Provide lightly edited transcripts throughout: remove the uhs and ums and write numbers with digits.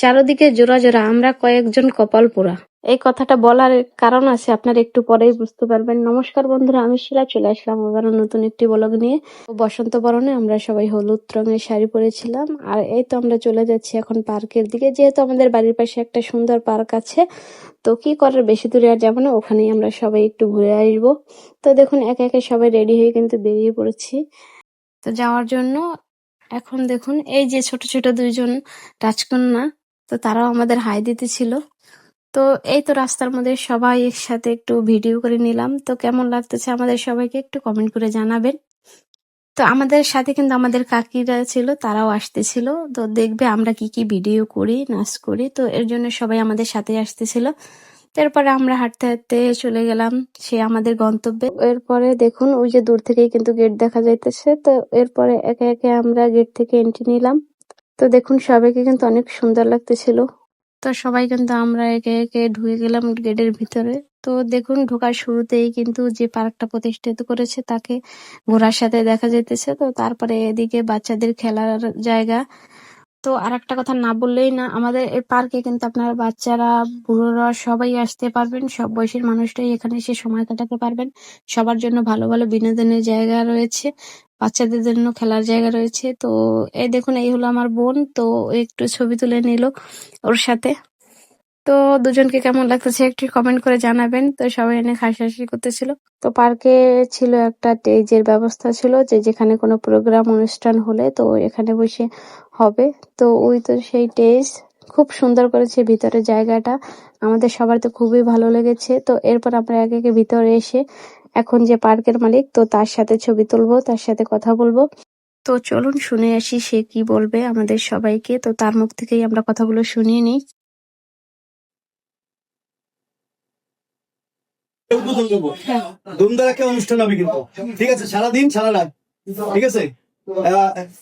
চারদিকে জোড়া জোড়া, আমরা কয়েকজন কপাল পোড়া। এই কথাটা বলার কারণ আছে, আপনারা একটু পরেই বুঝতে পারবেন। নমস্কার বন্ধুরা, আমি শিলা চলে আসলাম আবারও নতুন একটি ব্লগ নিয়ে। বসন্ত বরণে আমরা সবাই হলুদ রঙের শাড়ি পরেছিলাম, আর এই তো আমরা চলে যাচ্ছি এখন পার্কের দিকে, যেহেতু আমাদের বাড়ির পাশে একটা সুন্দর পার্ক আছে। তো কি করার, বেশি দূরে আর যাবো না, ওখানেই আমরা সবাই একটু ঘুরে আসবো। তো দেখুন একে একে সবাই রেডি হয়ে কিন্তু বেরিয়ে পড়েছি তো যাওয়ার জন্য। এখন দেখুন এই যে ছোট ছোট দুইজন রাজকন্যা, তো তারাও আমাদের হাই দিতেছিল। তো এই তো রাস্তার মধ্যে সবাই একসাথে একটু ভিডিও করে নিলাম। তো কেমন লাগতেছে আমাদের সবাইকে একটু কমেন্ট করে জানাবেন। তো আমাদের সাথে কিন্তু আমাদের কাকিরা ছিল, তারাও আসতেছিল। তো দেখবে আমরা কি কি ভিডিও করি, নাচ করি, তো এর জন্য সবাই আমাদের সাথে আসতেছিল। তারপরে আমরা হাঁটতে হাঁটতে চলে গেলাম সে আমাদের গন্তব্যে। এরপরে দেখুন ওই যে দূর থেকেই কিন্তু গেট দেখা যাইতেছে। তো এরপরে একে একে আমরা গেট থেকে এন্ট্রি নিলাম। তো দেখুন সবাইকে কিন্তু অনেক সুন্দর লাগতেছিল। তো সবাই কিন্তু আমরা একে একে ঢুকে গেলাম গেটের ভিতরে। তো দেখুন ঢোকার শুরুতেই কিন্তু যে পার্কটা প্রতিষ্ঠিত করেছে তাকে ঘোড়ার সাথে দেখা যাইতেছে। তো তারপরে এদিকে বাচ্চাদের খেলার জায়গা। তো আরেকটা কথা না বললেই না, আমাদের এই পার্কে কিন্তু আপনারা বাচ্চারা, বুড়োরা সবাই আসতে পারবেন। সব বয়সের মানুষরাই এখানে এসে সময় কাটাতে পারবেন। সবার জন্য ভালো ভালো বিনোদনের জায়গা রয়েছে, বাচ্চাদের জন্য খেলার জায়গা রয়েছে। তো এই দেখুন এই হলো আমার বোন, তো ও একটু ছবি তুলে নিল ওর সাথে। তো দুজনকে কেমন লাগতেছে একটু কমেন্ট করে জানাবেন। তো সবাই অনেক হাসাহাসি করতেছিল। তো পার্কে ছিল একটা স্টেজের ব্যবস্থা ছিল, যে যেখানে কোনো প্রোগ্রাম অনুষ্ঠান হলে তো এখানে বসে হবে। তো ওই তো সেই স্টেজ, খুব সুন্দর করেছে ভিতরে জায়গাটা, আমাদের সবার তো খুবই ভালো লেগেছে। তো এরপর আমরা একে একে ভিতরে এসে এখন যে পার্কের মালিক, তো তার সাথে ছবি তুলবো, তার সাথে কথা বলবো। তো চলুন শুনে আসি সে কি বলবে আমাদের সবাইকে। তো তার মুখ থেকেই আমরা কথাগুলো শুনিয়ে নিই। উদ্বোধন করবো, ধুমধারাক্কা অনুষ্ঠান হবে কিন্তু, ঠিক আছে? সারাদিন সারা রাত, ঠিক আছে?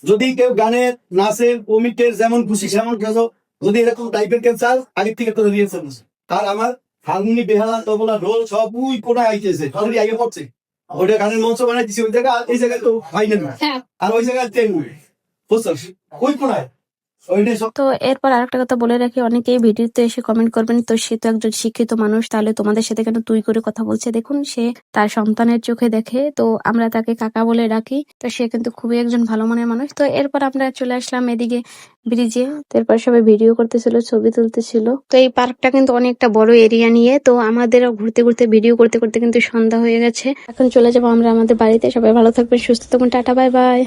যদি কেউ গানের, নাচের, কমিটের যেমন খুশি সেমন খেলো, যদি এরকম টাইপের কেউ চাল আগের থেকে তো রিহার্সাল আছে। আর আমার হারমোনি, বেহালা, তবলা, ঢোল সব ওই কোনায় আইতেছে, অলরেডি আগে পড়ছে। ওইটা গানের মঞ্চ বানাই দিছি ওই জায়গায়, এই জায়গায় তো ফাইনাল না, আর ওই জায়গায় বুঝছো ওই কোনায়। তো এরপর আরেকটা কথা বলে রাখি, অনেকেই ভিডিওতে এসে কমেন্ট করবেন, তো সে তো একজন শিক্ষিত মানুষ, তাহলে তোমাদের সাথে কেন তুই করে কথা বলছে। দেখুন সে তার সন্তানের চোখে দেখে, তো আমরা তাকে কাকা বলে ডাকি। তো সে কিন্তু খুবই একজন ভালো মনের মানুষ। তো এরপর আমরা চলে আসলাম এদিকে ব্রিজে। এরপর সবাই ভিডিও করতেছিল, ছবি তুলতেছিল। তো এই পার্কটা কিন্তু অনেকটা বড় এরিয়া নিয়ে, তো আমাদেরও ঘুরতে ঘুরতে ভিডিও করতে করতে কিন্তু সন্ধ্যা হয়ে গেছে। এখন চলে যাবো আমরা আমাদের বাড়িতে। সবাই ভালো থাকবেন, সুস্থ থাকবেন, টাটা, বাই বাই।